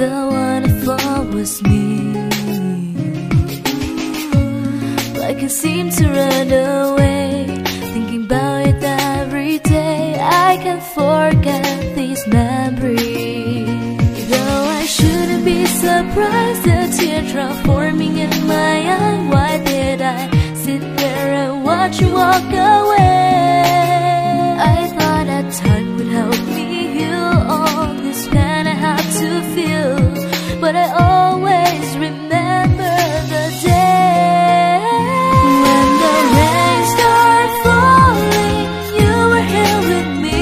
the one I thought was me. Like I seem to run away, thinking about it every day. I can't forget these memories. Though I shouldn't be surprised, the teardrop forming in my eye. Why did I sit there and watch you walk away? I thought that time would help me heal all this pain I have to feel, but I always remember the day when the rain started falling. You were here with me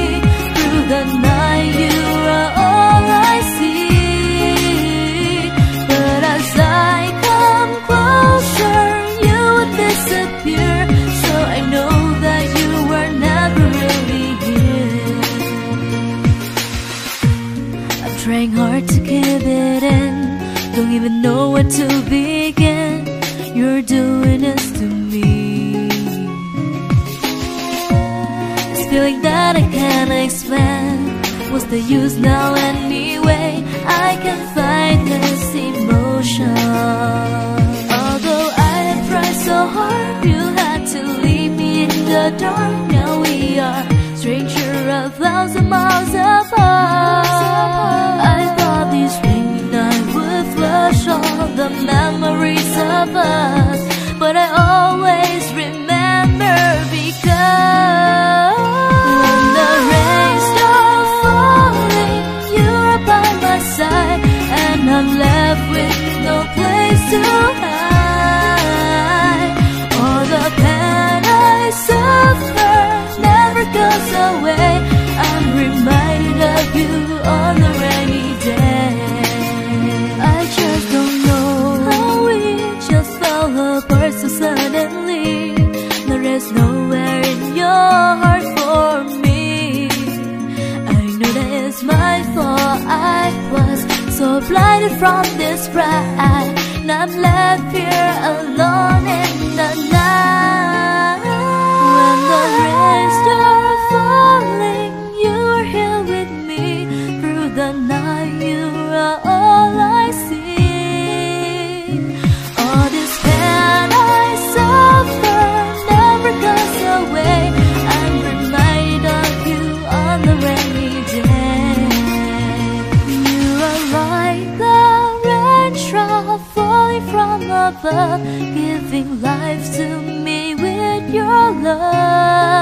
through the night. You were all I see, but as I come closer, you would disappear. So I know that you were never really here. I'm trying hard to keep it in, don't even know where to begin. You're doing this to me. This feeling that I can't explain. What's the use now anyway? I can't fight this emotion. Although I have tried so hard, you had to leave me in the dark. Now we are strangers a thousand miles apart. I thought this rainy night would flush all the memories of us, but I always remember, because when the rain starts falling, you're by my side, and I'm left with no place to hide. All the pain I suffer never goes away. I'm reminded of you on the rainy day. I just don't know how we just fell apart so suddenly. There is nowhere in your heart for me. I know that it's my fault. I was so blinded from this pride, and I'm left here alone in the night. When the rain started falling, you were here with me through the night. You are all I see. All this pain I suffer never goes away. I'm reminded of you on the rainy day. You are like the raindrop falling from above, giving life to me with your love.